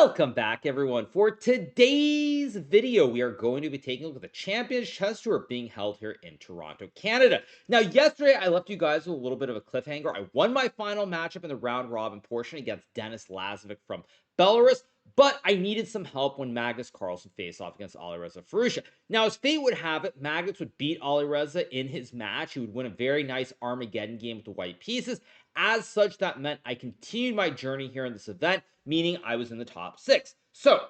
Welcome back, everyone. For today's video, we are going to be taking a look at the Champions Chess Tour being held here in Toronto, Canada. Now, yesterday, I left you guys with a little bit of a cliffhanger. I won my final matchup in the round-robin portion against Denis Lazovic from Belarus, but I needed some help when Magnus Carlsen faced off against Alireza Firouzja. Now, as fate would have it, Magnus would beat Alireza in his match. He would win a very nice Armageddon game with the white pieces. As such, that meant I continued my journey here in this event, meaning I was in the top 6. So,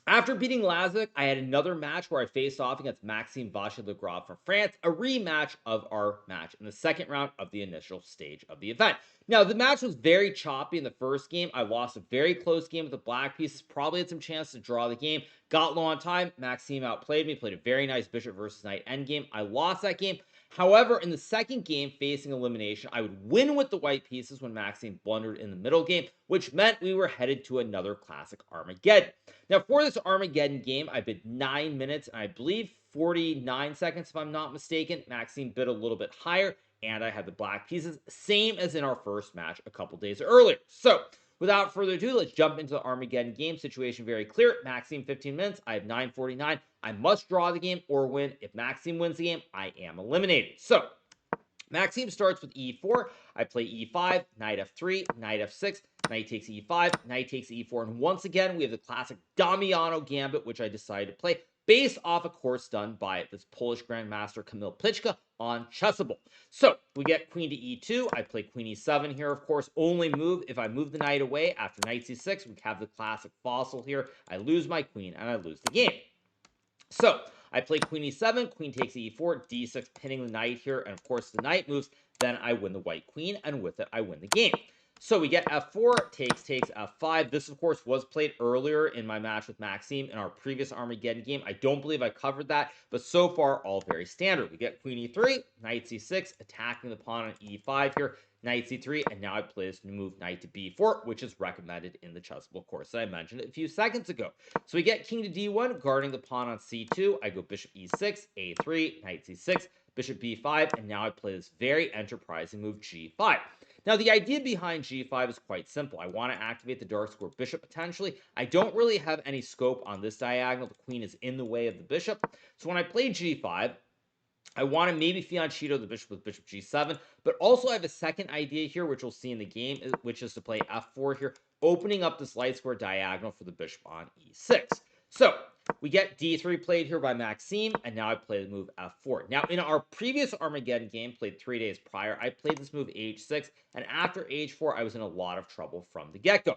after beating Lazovic, I had another match where I faced off against Maxime Vachier from France, a rematch of our match in the second round of the initial stage of the event. Now, the match was very choppy in the first game. I lost a very close game with the black pieces, probably had some chance to draw the game. Got low on time. Maxime outplayed me, played a very nice bishop versus knight endgame. I lost that game. However, in the second game, facing elimination, I would win with the white pieces when Maxime blundered in the middle game, which meant we were headed to another classic Armageddon. Now, for this Armageddon game, I bid 9 minutes, and I believe 49 seconds, if I'm not mistaken. Maxime bid a little bit higher, and I had the black pieces, same as in our first match a couple days earlier. So, without further ado, let's jump into the Armageddon game. Situation very clear. Maxime 15 minutes. I have 9:49. I must draw the game or win. If Maxime wins the game, I am eliminated. So, Maxime starts with e4. I play e5, knight f3, knight f6, knight takes e5, knight takes e4. And once again, we have the classic Damiano gambit, which I decided to play based off a course done by this Polish grandmaster Kamil Plichka on Chessable. So we get queen to e2. I play queen e7 here, of course. Only move if I move the knight away after knight c6. We have the classic fossil here. I lose my queen and I lose the game. So I play queen e7, queen takes e4, d6, pinning the knight here, and of course the knight moves. Then I win the white queen, and with it I win the game. So we get f4, takes, f5. This, of course, was played earlier in my match with Maxime in our previous Armageddon game. I don't believe I covered that, but so far, all very standard. We get queen e3, knight c6, attacking the pawn on e5 here, knight c3, and now I play this move knight to b4, which is recommended in the Chessable course that I mentioned a few seconds ago. So we get king to d1, guarding the pawn on c2. I go bishop e6, a3, knight c6, bishop b5, and now I play this very enterprising move g5. Now, the idea behind g5 is quite simple. I want to activate the dark square bishop potentially. I don't really have any scope on this diagonal. The queen is in the way of the bishop. So when I play g5, I want to maybe fianchetto the bishop with bishop g7, but also I have a second idea here, which we'll see in the game, which is to play f4 here, opening up this light square diagonal for the bishop on e6. So we get d3 played here by Maxime, and now I play the move f4. Now, in our previous Armageddon game, played 3 days prior, I played this move h6, and after h4, I was in a lot of trouble from the get-go.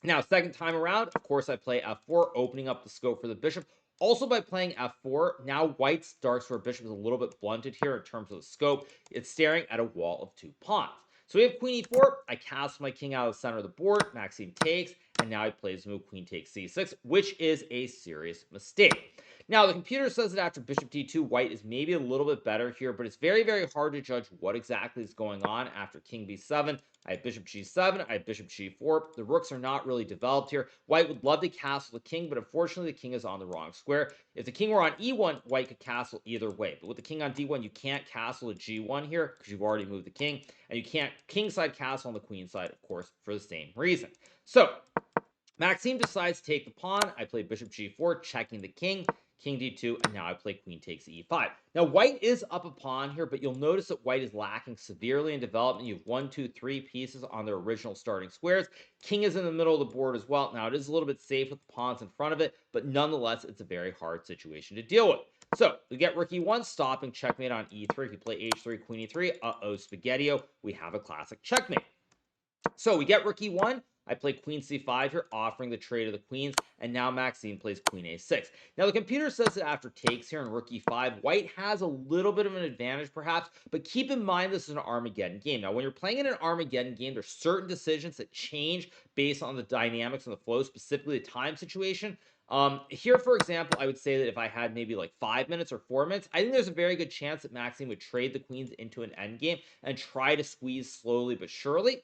Now, second time around, of course, I play f4, opening up the scope for the bishop. Also, by playing f4, now white's dark square bishop is a little bit blunted here in terms of the scope. It's staring at a wall of 2 pawns. So we have queen e4. I castle my king out of the center of the board. Maxime takes, and now he plays the move queen takes c6, which is a serious mistake. Now, the computer says that after bishop d2, white is maybe a little bit better here, but it's very, very hard to judge what exactly is going on after king b7. I have bishop g7, I have bishop g4. The rooks are not really developed here. White would love to castle the king, but unfortunately the king is on the wrong square. If the king were on e1, white could castle either way. But with the king on d1, you can't castle a g1 here because you've already moved the king. And you can't kingside castle on the queen side, of course, for the same reason. So Maxime decides to take the pawn. I play bishop g4, checking the king. King d2, and now I play queen takes e5. Now, white is up a pawn here, but you'll notice that white is lacking severely in development. You have 1, 2, 3 pieces on their original starting squares. King is in the middle of the board as well. Now, it is a little bit safe with the pawns in front of it, but nonetheless, it's a very hard situation to deal with. So, we get rook e1, stopping checkmate on e3. If you play h3, queen e3, spaghetti-o, we have a classic checkmate. So, we get rook e1. I play queen c5 here, offering the trade of the queens, and now Maxime plays queen a6. Now, the computer says that after takes here in rook e5, white has a little bit of an advantage, perhaps, but keep in mind this is an Armageddon game. Now, when you're playing in an Armageddon game, there's certain decisions that change based on the dynamics and the flow, specifically the time situation. Here, for example, I would say that if I had maybe like 5 minutes or 4 minutes, I think there's a very good chance that Maxime would trade the queens into an endgame and try to squeeze slowly but surely.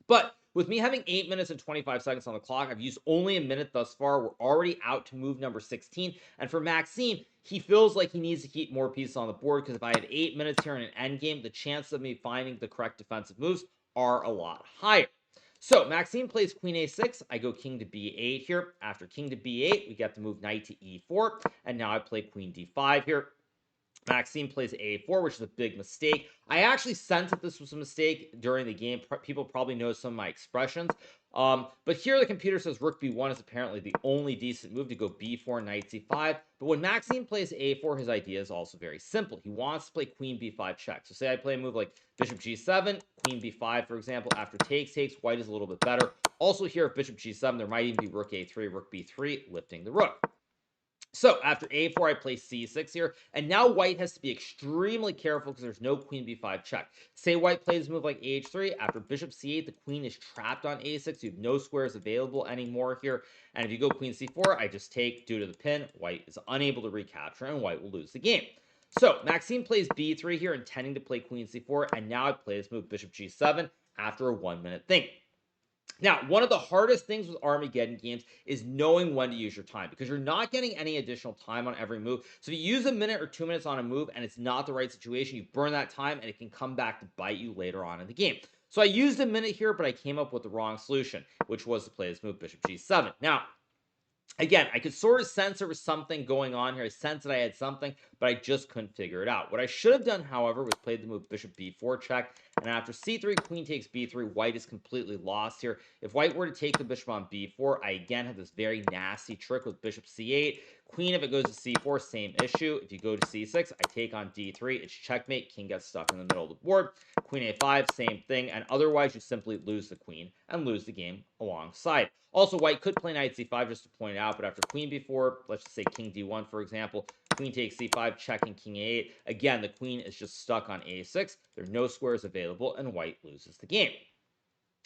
But with me having 8 minutes and 25 seconds on the clock, I've used only a minute thus far. We're already out to move number 16. And for Maxime, he feels like he needs to keep more pieces on the board because if I had 8 minutes here in an endgame, the chances of me finding the correct defensive moves are a lot higher. So Maxime plays queen a6. I go king to b8 here. After king to b8, we get the move knight to e4. And now I play queen d5 here. Maxime plays a4, which is a big mistake. I actually sensed that this was a mistake during the game. People probably know some of my expressions. But here the computer says rook b1 is apparently the only decent move to go b4, knight c5. But when Maxime plays a4, his idea is also very simple. He wants to play queen b5 check. So say I play a move like bishop g7, queen b5, for example. After takes, white is a little bit better. Also here, if bishop g7, there might even be rook a3, rook b3, lifting the rook. So after a4, I play c6 here, and now white has to be extremely careful because there's no queen b5 check. Say white plays a move like h3, after bishop c8, the queen is trapped on a6. You have no squares available anymore here, and if you go queen c4, I just take due to the pin. White is unable to recapture, and white will lose the game. So Maxime plays b3 here, intending to play queen c4, and now I play this move bishop g7 after a 1-minute thing. Now, one of the hardest things with Armageddon games is knowing when to use your time because you're not getting any additional time on every move. So if you use a minute or 2 minutes on a move and it's not the right situation, you burn that time and it can come back to bite you later on in the game. So I used a minute here, but I came up with the wrong solution, which was to play this move bishop g7. Now, again, I could sort of sense there was something going on here. I sensed that I had something, but I just couldn't figure it out. What I should have done, however, was played the move bishop b4 check. And after c3, queen takes b3, white is completely lost here. If white were to take the bishop on b4, I again have this very nasty trick with bishop c8. Queen, if it goes to c4, same issue. If you go to c6, I take on d3. It's checkmate. King gets stuck in the middle of the board. Queen a5, same thing. And otherwise, you simply lose the queen and lose the game alongside. Also, white could play knight c5 just to point it out, but after queen b4, let's just say king d1, for example, queen takes c5, checking king a8. Again, the queen is just stuck on a6. There are no squares available, and white loses the game.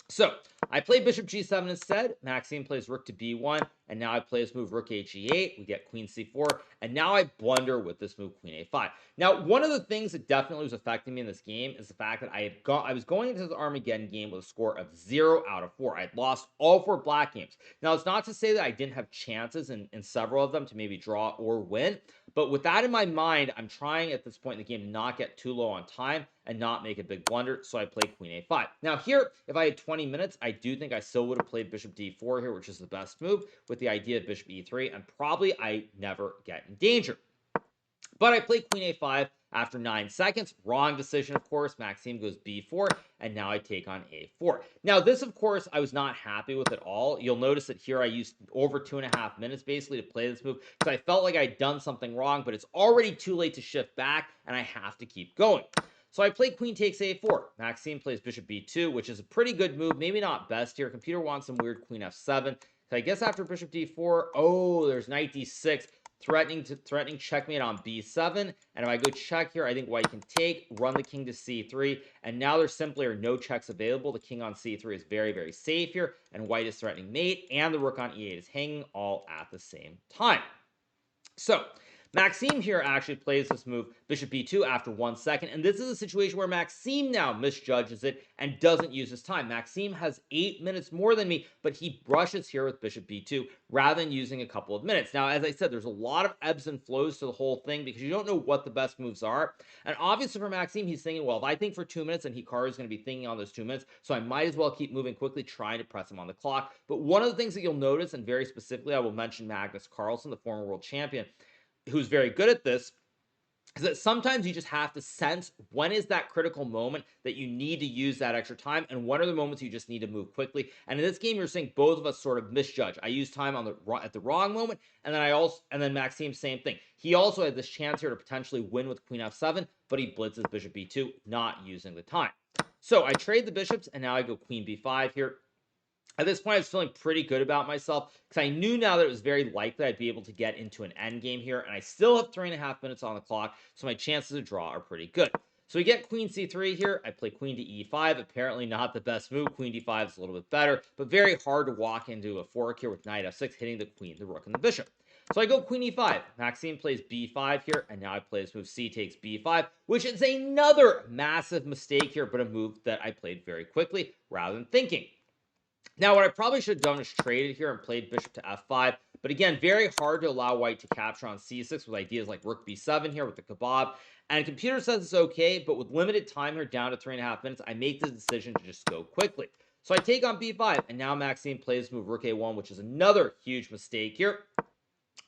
So I play bishop g7 instead. Maxime plays rook to b1, and now I play this move rook he8. We get queen c4, and now I blunder with this move queen a5. Now, one of the things that definitely was affecting me in this game is the fact that I was going into the Armageddon game with a score of 0 out of 4. I had lost all 4 black games. Now, it's not to say that I didn't have chances in several of them to maybe draw or win, but with that in my mind, I'm trying at this point in the game to not get too low on time and not make a big blunder, so I play queen a5. Now here, if I had 20 minutes, I do think I still would have played bishop d4 here, which is the best move, with the idea of bishop e3, and probably I never get in danger. But I play queen a5 after 9 seconds. Wrong decision, of course. Maxime goes b4, and now I take on a4. Now, this, of course, I was not happy with at all. You'll notice that here I used over 2.5 minutes, basically, to play this move, because I felt like I'd done something wrong, but it's already too late to shift back, and I have to keep going. So I play queen takes a4. Maxime plays bishop b2, which is a pretty good move. Maybe not best here. Computer wants some weird queen f7. So I guess after bishop d4, oh, there's knight d6. Threatening checkmate on b7, and if I go check here, I think white can take, run the king to c3, and now there simply are no checks available. The king on c3 is very, very safe here, and white is threatening mate, and the rook on e8 is hanging all at the same time. So Maxime here actually plays this move, bishop b2, after 1 second, and this is a situation where Maxime now misjudges it and doesn't use his time. Maxime has 8 minutes more than me, but he brushes here with bishop b2 rather than using a couple of minutes. Now, as I said, there's a lot of ebbs and flows to the whole thing because you don't know what the best moves are. And obviously for Maxime, he's thinking, well, if I think for 2 minutes, and Hikaru is going to be thinking on those 2 minutes, so I might as well keep moving quickly, trying to press him on the clock. But one of the things that you'll notice, and very specifically, I will mention Magnus Carlsen, the former world champion, who's very good at this, is that sometimes you just have to sense when is that critical moment that you need to use that extra time, and when are the moments you just need to move quickly. And in this game, you're seeing both of us sort of misjudge. I used time at the wrong moment, and then Maxime, same thing. He also had this chance here to potentially win with queen f7, but he blitzes bishop b2, not using the time. So I trade the bishops, and now I go queen b5 here. At this point, I was feeling pretty good about myself because I knew now that it was very likely I'd be able to get into an endgame here, and I still have 3.5 minutes on the clock, so my chances of draw are pretty good. So we get queen c3 here. I play queen to e5. Apparently not the best move. Queen d5 is a little bit better, but very hard to walk into a fork here with knight f6, hitting the queen, the rook, and the bishop. So I go queen e5. Maxime plays b5 here, and now I play this move c takes b5, which is another massive mistake here, but a move that I played very quickly rather than thinking. Now, what I probably should have done is traded here and played bishop to f5. But again, very hard to allow white to capture on c6 with ideas like rook b7 here with the kebab. And computer says it's okay, but with limited time here down to 3.5 minutes, I make the decision to just go quickly. So I take on b5, and now Maxime plays move rook a1, which is another huge mistake here.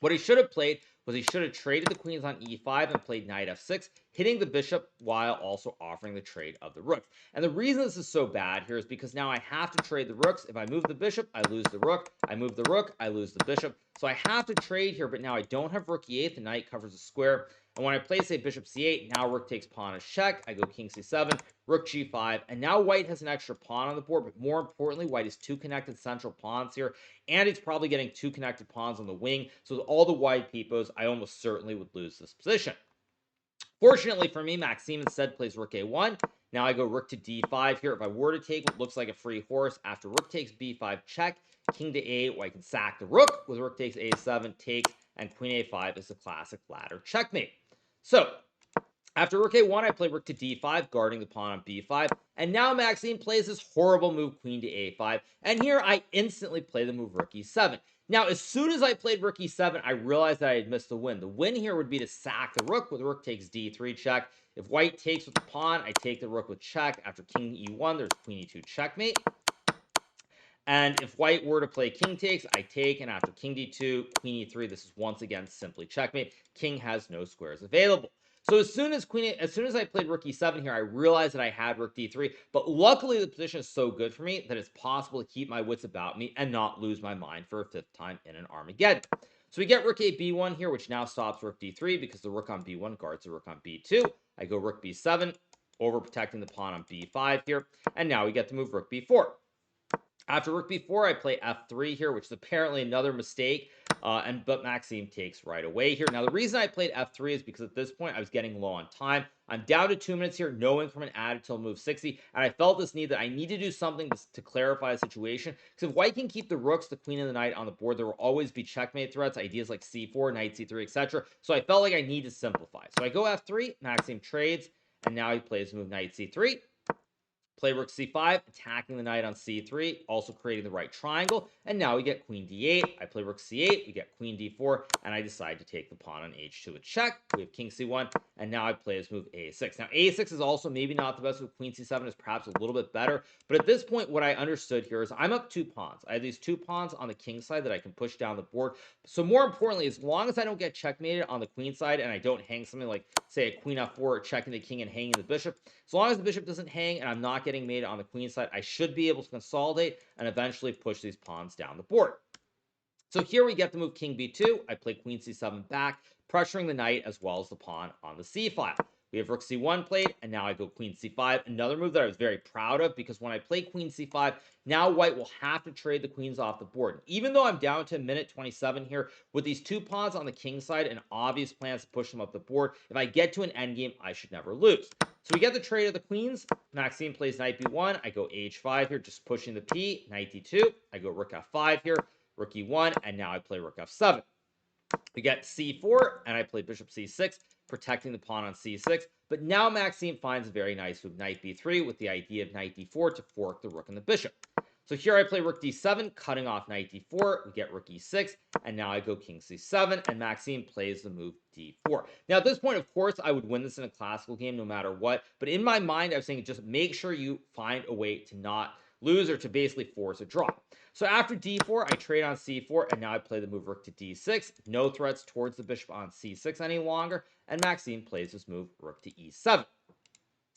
What he should have played was he should have traded the queens on e5 and played knight f6, hitting the bishop while also offering the trade of the rooks. And the reason this is so bad here is because now I have to trade the rooks. If I move the bishop, I lose the rook. I move the rook, I lose the bishop. So I have to trade here, but now I don't have rook e8. The knight covers the square. And when I play, say, bishop c8, now rook takes pawn as check. I go king c7, rook g5, and now white has an extra pawn on the board, but more importantly, white has two connected central pawns here, and it's probably getting two connected pawns on the wing. So with all the wide peepos, I almost certainly would lose this position. Fortunately for me, Maxime instead plays rook a1. Now I go rook to d5 here. If I were to take what looks like a free horse, after rook takes b5 check, king to a8, well, I can sack the rook with rook takes a7, takes, and queen a5 is a classic ladder checkmate. So after rook a1, I play rook to d5, guarding the pawn on b5. And now Maxime plays this horrible move, queen to a5. And here I instantly play the move rook e7. Now, as soon as I played rook e7, I realized that I had missed the win. The win here would be to sack the rook with rook takes d3 check. If white takes with the pawn, I take the rook with check. After king e1, there's queen e2 checkmate. And if white were to play king takes, I take, and after king d2, queen e3, this is once again simply checkmate. King has no squares available. So as soon as I played rook e7 here, I realized that I had rook d3, but luckily the position is so good for me that it's possible to keep my wits about me and not lose my mind for a fifth time in an Armageddon. So we get rook a b1 here, which now stops rook d3 because the rook on b1 guards the rook on b2. I go rook b7, overprotecting the pawn on b5 here, and now we get to move rook b4. After rook b4, I play f3 here, which is apparently another mistake, but Maxime takes right away here. Now, the reason I played f3 is because at this point, I was getting low on time. I'm down to 2 minutes here, no increment added till move 60, and I felt this need that I need to do something to clarify the situation, because if white can keep the rooks, the queen, and the knight on the board, there will always be checkmate threats, ideas like c4, knight c3, etc. So I felt like I need to simplify. So I go f3, Maxime trades, and now he plays move knight c3. Play rook c5, attacking the knight on c3, also creating the right triangle. And now we get queen d8. I play rook c8, we get queen d4, and I decide to take the pawn on h2 with check. We have king c1, and now I play this move a6. Now, a6 is also maybe not the best move. Queen c7 is perhaps a little bit better. But at this point, what I understood here is I'm up 2 pawns. I have these 2 pawns on the king side that I can push down the board. So more importantly, as long as I don't get checkmated on the queen side and I don't hang something like, say, a queen f4 or checking the king and hanging the bishop, as long as the bishop doesn't hang and I'm not getting made on the queen side, I should be able to consolidate and eventually push these pawns down the board. So here we get the move king b2. I play queen c7 back, pressuring the knight as well as the pawn on the c file. We have rook c1 played, and now I go queen c5. Another move that I was very proud of, because when I play queen c5, now white will have to trade the queens off the board. Even though I'm down to minute 27 here, with these 2 pawns on the king side and obvious plans to push them up the board, if I get to an endgame, I should never lose. So we get the trade of the queens. Maxime plays knight b1. I go h5 here, just pushing the p. Knight d2. I go rook f5 here, rook e1, and now I play rook f7. We get c4, and I play bishop c6, protecting the pawn on c6. But now Maxime finds a very nice move, knight b3, with the idea of knight d4 to fork the rook and the bishop. So here I play rook d7, cutting off knight d4. We get rook e6, and now I go king c7, and Maxime plays the move d4. Now, at this point, of course, I would win this in a classical game no matter what. But in my mind, I was saying just make sure you find a way to not lose or to basically force a draw. So after d4, I trade on c4, and now I play the move rook to d6. No threats towards the bishop on c6 any longer, and Maxime plays this move rook to e7.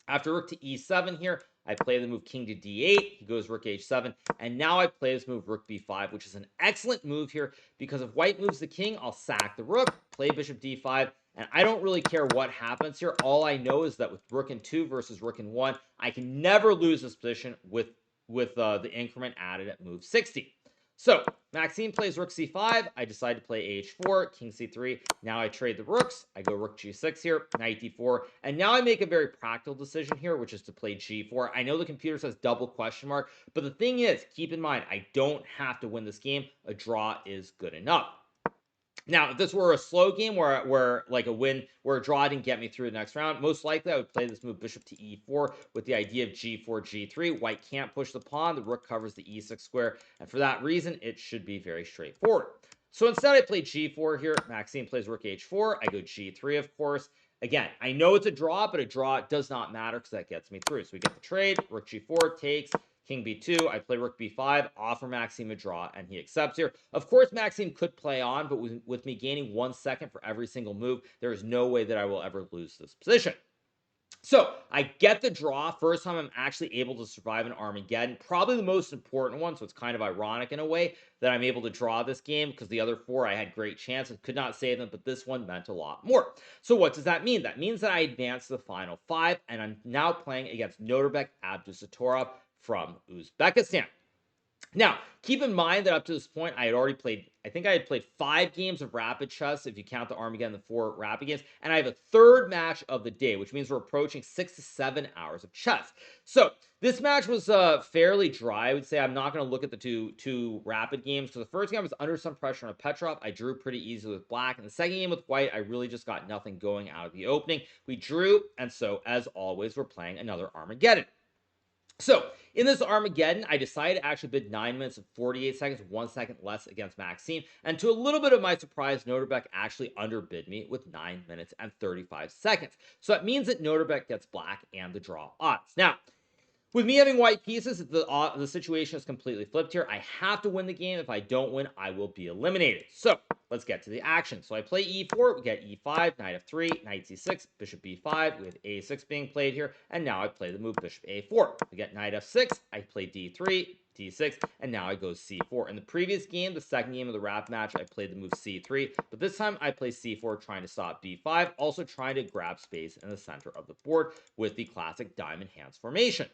After rook to e7 here, I play the move king to d8. He goes rook h7, and now I play this move rook b5, which is an excellent move here, because if white moves the king, I'll sack the rook, play bishop d5, and I don't really care what happens here. All I know is that with rook in 2 versus rook in 1, I can never lose this position with the increment added at move 60. So Maxime plays rook c5. I decide to play h4, king c3. Now I trade the rooks. I go rook g6 here, knight d4. And now I make a very practical decision here, which is to play g4. I know the computer says double question mark, but the thing is, keep in mind, I don't have to win this game. A draw is good enough. Now, if this were a slow game where like a draw didn't get me through the next round, most likely I would play this move bishop to e4 with the idea of g4, g3. White can't push the pawn. The rook covers the e6 square. And for that reason, it should be very straightforward. So instead, I play g4 here. Maxime plays rook h4. I go g3, of course. Again, I know it's a draw, but a draw does not matter because that gets me through. So we get the trade. Rook g4 takes. king b2, I play rook b5, offer Maxime a draw, and he accepts here. Of course, Maxime could play on, but with me gaining 1 second for every single move, there is no way that I will ever lose this position. So I get the draw. First time I'm actually able to survive an Armageddon. Probably the most important one. So it's kind of ironic in a way that I'm able to draw this game, because the other 4 I had great chances, could not save them, but this one meant a lot more. So what does that mean? That means that I advance to the final 5, and I'm now playing against Norbek Abdusattorov from Uzbekistan. Now, keep in mind that up to this point, I think I had played 5 games of rapid chess, if you count the Armageddon, the 4 rapid games, and I have a third match of the day, which means we're approaching 6 to 7 hours of chess. So this match was fairly dry, I would say. I'm not going to look at the two rapid games, because the first game was under some pressure on Petrov. I drew pretty easily with black, and the second game with white, I really just got nothing going out of the opening. We drew, and so, as always, we're playing another Armageddon. So, in this Armageddon, I decided to actually bid 9 minutes and 48 seconds, 1 second less against Maxime. And to a little bit of my surprise, Norbek actually underbid me with 9 minutes and 35 seconds. So that means that Norbek gets black and the draw odds. Now, with me having white pieces, the situation is completely flipped here. I have to win the game. If I don't win, I will be eliminated. So let's get to the action. So I play e4, we get e5, knight f3, knight c6, bishop b5, we have a6 being played here, and now I play the move bishop a4. We get knight f6, I play d3, d6, and now I go c4. In the previous game, the second game of the wrap match, I played the move c3, but this time I play c4, trying to stop b5, also trying to grab space in the center of the board with the classic diamond hands formation.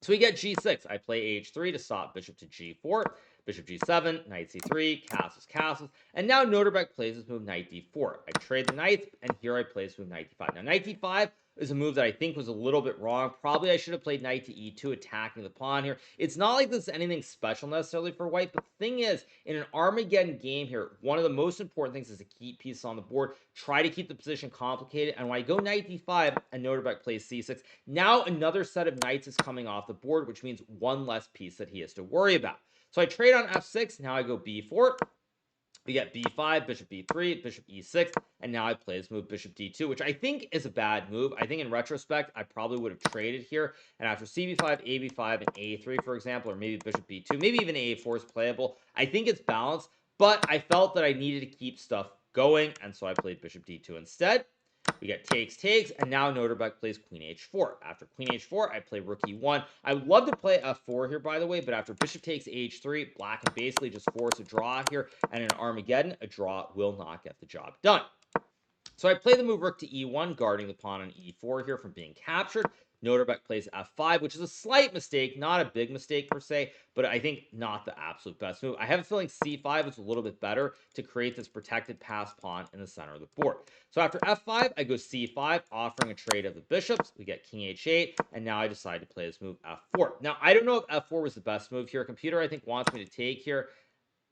So we get g6. I play h3 to stop bishop to g4, bishop g7, knight c3, castles, castles, and now Norbek plays his move knight d4. I trade the knights, and here I play his move knight d5. Now, knight d5 is a move that I think was a little bit wrong. Probably I should have played knight to e2, attacking the pawn here. It's not like this is anything special necessarily for white, but the thing is, in an Armageddon game here, one of the most important things is to keep pieces on the board. Try to keep the position complicated, and when I go knight d5 and Norbek plays c6, now another set of knights is coming off the board, which means one less piece that he has to worry about. So I trade on f6, now I go b4, we get b5, bishop b3, bishop e6, and now I play this move bishop d2, which I think is a bad move. I think in retrospect, I probably would have traded here, and after cb5, ab5, and a3, for example, or maybe bishop b2, maybe even a4 is playable. I think it's balanced, but I felt that I needed to keep stuff going, and so I played bishop d2 instead. We get takes, takes, and now Norbek plays queen h4. After queen h4, I play rook e1. I would love to play f4 here, by the way, but after bishop takes h3, black can basically just force a draw here, and in Armageddon, a draw will not get the job done. So I play the move rook to e1, guarding the pawn on e4 here from being captured. Norbek plays f5, which is a slight mistake, not a big mistake per se, but I think not the absolute best move. I have a feeling c5 is a little bit better to create this protected passed pawn in the center of the board. So after f5, I go c5, offering a trade of the bishops. We get king h8, and now I decide to play this move f4. Now, I don't know if f4 was the best move here. Computer, I think, wants me to take here.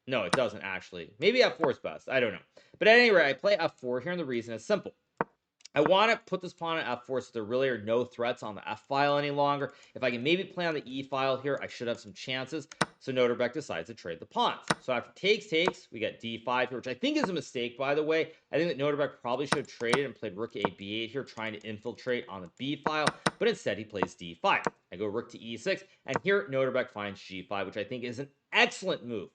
No, it doesn't, actually. Maybe f4 is best. I don't know. But at any rate, I play f4 here, and the reason is simple. I want to put this pawn on f4 so there really are no threats on the f file any longer. If I can maybe play on the e file here, I should have some chances. So Norbek decides to trade the pawns. So after takes, takes, we get d5 here, which I think is a mistake, by the way. I think that Norbek probably should have traded and played rook a b8 here, trying to infiltrate on the b file, but instead he plays d5. I go rook to e6, and here Norbek finds g5, which I think is an excellent move.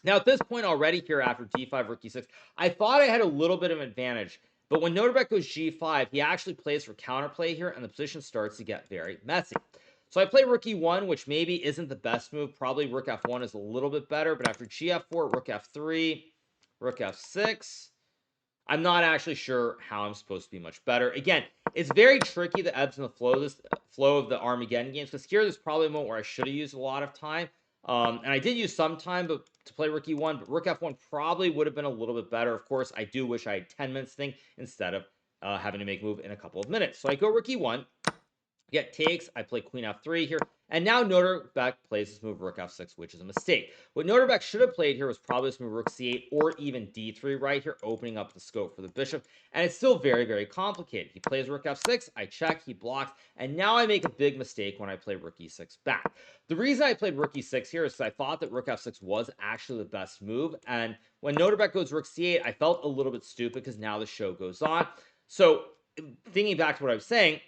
Now, at this point already here, after d5, rook e6, I thought I had a little bit of an advantage. But when Norbek goes g5, he actually plays for counterplay here, and the position starts to get very messy. So I play rook e1, which maybe isn't the best move. Probably rook f1 is a little bit better, but after gf4, rook f3, rook f6, I'm not actually sure how I'm supposed to be much better. Again, it's very tricky, the ebbs and the flow of the Armageddon games, because here there's probably a moment where I should have used a lot of time. And I did use some time to play rook e1, but rook f1 probably would have been a little bit better. Of course, I do wish I had 10 minutes thing instead of having to make a move in a couple of minutes. So I go rook e1, get takes, I play queen f3 here, and now Norbek plays this move rook f6, which is a mistake. What Norbek should have played here was probably this move rook c8 or even d3 right here, opening up the scope for the bishop, and it's still very, very complicated. He plays rook f6, I check, he blocks, and now I make a big mistake when I play rook e6 back. The reason I played rook e6 here is because I thought that rook f6 was actually the best move, and when Norbek goes rook c8, I felt a little bit stupid because now the show goes on. So thinking back to what I was saying,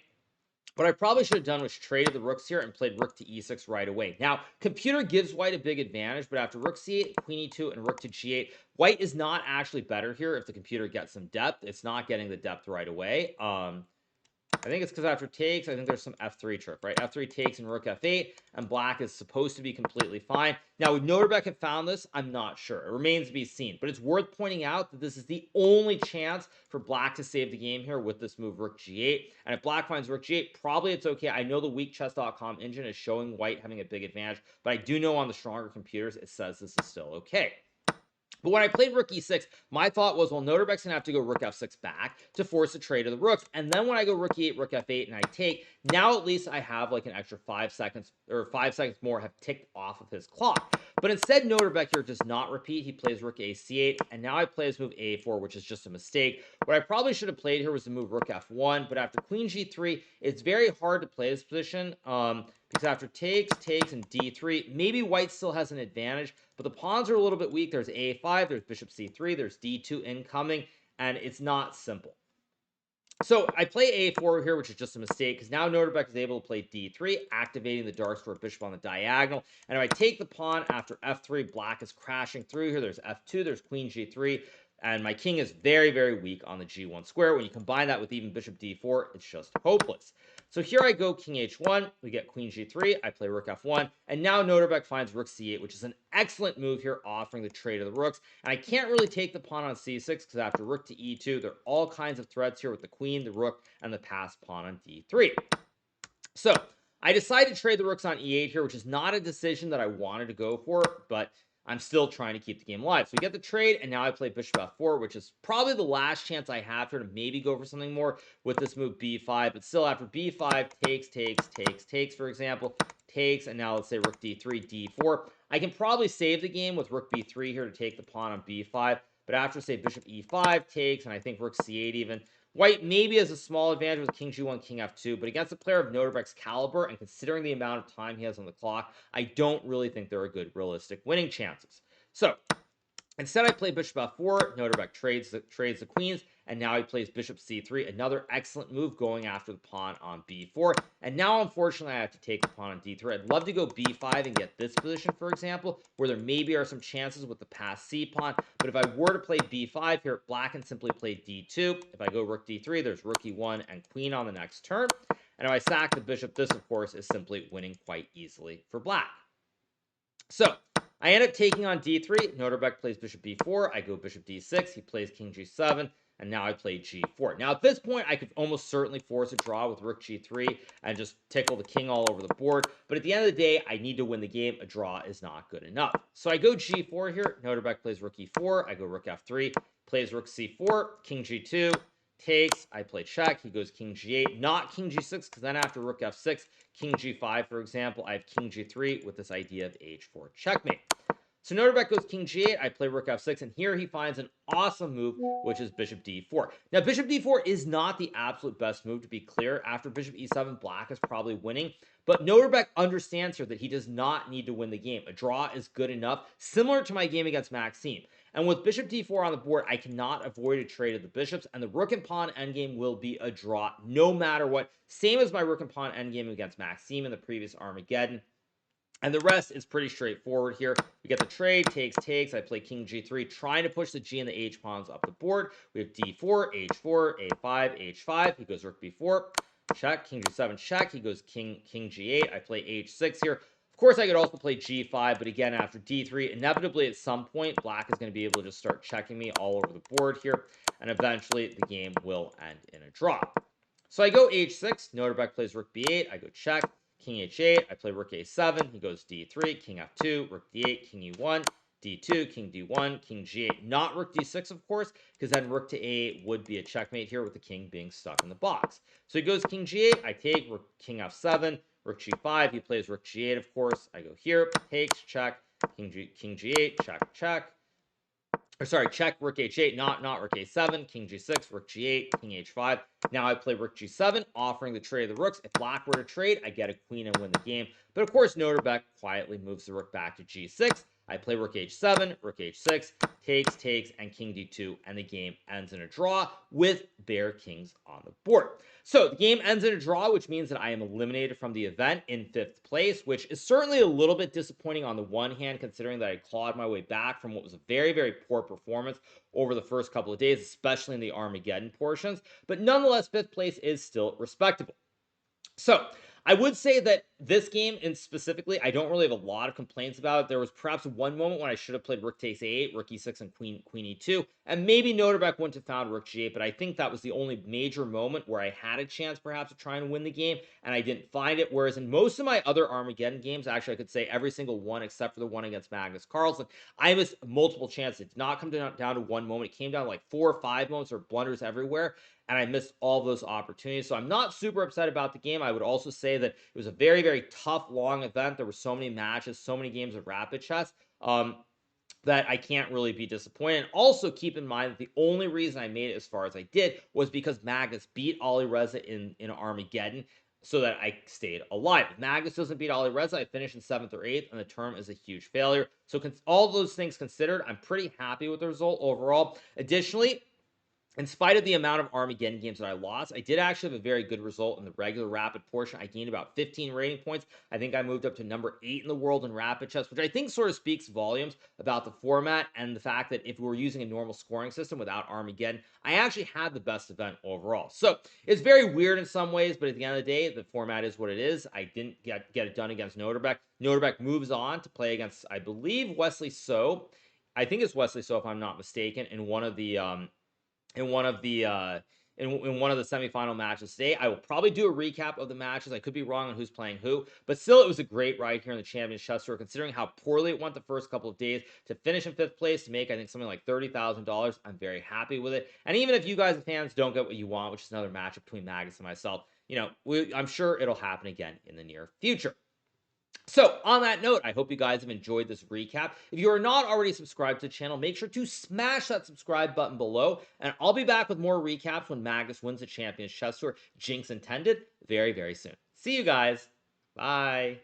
What I probably should have done was traded the rooks here and played rook to e6 right away. Now, computer gives white a big advantage, but after rook c8, queen e2, and rook to g8, white is not actually better here if the computer gets some depth. It's not getting the depth right away. I think it's because after takes, I think there's some f3 trick, right? f3 takes and rook f8, and black is supposed to be completely fine. Now, would Noterbeck have found this? I'm not sure. It remains to be seen. But it's worth pointing out that this is the only chance for black to save the game here with this move rook g8. And if black finds rook g8, probably it's okay. I know the weakchess.com engine is showing white having a big advantage, but I do know on the stronger computers it says this is still okay. But when I played rook e6, my thought was, well, Noterbeck's going to have to go rook f6 back to force a trade of the rooks. And then when I go rook e8, rook f8, and I take, now at least I have like an extra 5 seconds, or 5 seconds more have ticked off of his clock. But instead, Noterbeck here does not repeat. He plays rook a c8, and now I play his move a4, which is just a mistake. What I probably should have played here was the move rook f1, but after queen g3, it's very hard to play this position. Because after takes, and d3, maybe white still has an advantage, but the pawns are a little bit weak. There's a5, there's bishop c3, there's d2 incoming, and it's not simple. So I play a4 here, which is just a mistake, because now Noterbeck is able to play d3, activating the dark square bishop on the diagonal. And if I take the pawn after f3, black is crashing through here. There's f2, there's queen g3, and my king is very, very weak on the g1 square. When you combine that with even bishop d4, it's just hopeless. So here I go king h1, we get queen g3, I play rook f1, and now Noterbeck finds rook c8, which is an excellent move here, offering the trade of the rooks. And I can't really take the pawn on c6, because after rook to e2, there are all kinds of threats here with the queen, the rook, and the passed pawn on d3. So I decided to trade the rooks on e8 here, which is not a decision that I wanted to go for, but I'm still trying to keep the game alive. So we get the trade, and now I play bishop f4, which is probably the last chance I have here to maybe go for something more with this move b5. But still, after b5, takes, for example, takes, and now let's say rook d3, d4. I can probably save the game with rook b3 here to take the pawn on b5. But after, say, bishop e5, takes, and I think rook c8 even, white maybe has a small advantage with king g1, king f2, but against a player of Noterbeck's caliber, and considering the amount of time he has on the clock, I don't really think there are good realistic winning chances. So instead, I play bishop f4, Noterbeck trades the queens, and now he plays bishop c3, another excellent move going after the pawn on b4. And now, unfortunately, I have to take the pawn on d3. I'd love to go b5 and get this position, for example, where there maybe are some chances with the passed c pawn. But if I were to play b5 here, black can simply play d2. If I go rook d3, there's rook e1 and queen on the next turn. And if I sack the bishop, this, of course, is simply winning quite easily for black. So I end up taking on d3. Noterbeck plays bishop b4. I go bishop d6. He plays king g7. And now I play g4. Now, at this point, I could almost certainly force a draw with rook g3 and just tickle the king all over the board. But at the end of the day, I need to win the game. A draw is not good enough. So I go g4 here. Noterbeck plays rook e4. I go rook f3. Plays rook c4. King g2. Takes. I play check. He goes king g8. Not king g6, because then after rook f6, king g5, for example, I have king g3 with this idea of h4 checkmate. So Noterbeck goes king g8, I play rook f6, and here he finds an awesome move, which is bishop d4. Now, bishop d4 is not the absolute best move, to be clear. After bishop e7, black is probably winning. But Noterbeck understands here that he does not need to win the game. A draw is good enough, similar to my game against Maxime. And with bishop d4 on the board, I cannot avoid a trade of the bishops, and the rook and pawn endgame will be a draw no matter what. Same as my rook and pawn endgame against Maxime in the previous Armageddon. And the rest is pretty straightforward here. We get the trade, takes. I play king g3, trying to push the g and the h pawns up the board. We have d4, h4, a5, h5. He goes rook b4, check, king g7, check. He goes king g8. I play h6 here. Of course, I could also play g5, but again, after d3, inevitably at some point, black is going to be able to just start checking me all over the board here, and eventually the game will end in a draw. So I go h6, Noterbeck plays rook b8, I go check, king h8, I play rook a7, he goes d3, king f2, rook d8, king e1, d2, king d1, king g8, not rook d6, of course, because then rook to a8 would be a checkmate here with the king being stuck in the box. So he goes king g8, I take, rook, king f7, rook g5, he plays rook g8, of course, I go here, takes, check, king g8, check, or sorry, check, rook h8, not rook a7, king g6, rook g8, king h5. Now I play rook g7, offering the trade of the rooks. If black were to trade, I get a queen and win the game. But of course, Noterbeck quietly moves the rook back to g6. I play rook h7, rook h6, takes, and king d2, and the game ends in a draw with bare kings on the board. So the game ends in a draw, which means that I am eliminated from the event in 5th place, which is certainly a little bit disappointing on the one hand, considering that I clawed my way back from what was a very, very poor performance over the first couple of days, especially in the Armageddon portions. But nonetheless, 5th place is still respectable. So I would say that this game in specifically, I don't really have a lot of complaints about it. There was perhaps one moment when I should have played rook takes a8, rook e6, and queen e2, and maybe Noterbeck wouldn't have found rook g8, but I think that was the only major moment where I had a chance perhaps to try and win the game, and I didn't find it. Whereas in most of my other Armageddon games, actually I could say every single one except for the one against Magnus Carlsen, I missed multiple chances. It did not come down to one moment. It came down to like 4 or 5 moments or blunders everywhere, and I missed all those opportunities. So I'm not super upset about the game. I would also say that it was a very, very tough, long event. There were so many matches, so many games of rapid chess, that I can't really be disappointed. Also, keep in mind that the only reason I made it as far as I did was because Magnus beat Ali Reza in Armageddon, so that I stayed alive. If Magnus doesn't beat Ali Reza, I finish in 7th or 8th, and the term is a huge failure. So all those things considered, I'm pretty happy with the result overall. Additionally, in spite of the amount of Armageddon games that I lost, I did actually have a very good result in the regular rapid portion. I gained about 15 rating points. I think I moved up to number 8 in the world in rapid chess, which I think sort of speaks volumes about the format and the fact that if we were using a normal scoring system without Armageddon, I actually had the best event overall. So it's very weird in some ways, but at the end of the day, the format is what it is. I didn't get it done against Noterbeck. Noterbeck moves on to play against, I believe, Wesley So. I think it's Wesley So, if I'm not mistaken, in one of the in one of the in one of the semifinal matches today. I will probably do a recap of the matches. I could be wrong on who's playing who, but still, it was a great ride here in the Champions Chess Tour, considering how poorly it went the first couple of days. To finish in 5th place, to make, I think, something like $30,000, I'm very happy with it. And even if you guys, the fans, don't get what you want, which is another matchup between Magnus and myself, I'm sure it'll happen again in the near future. So, on that note, I hope you guys have enjoyed this recap. If you are not already subscribed to the channel, make sure to smash that subscribe button below, and I'll be back with more recaps when Magnus wins the Champions Chess Tour, jinx intended, very, very soon. See you guys. Bye.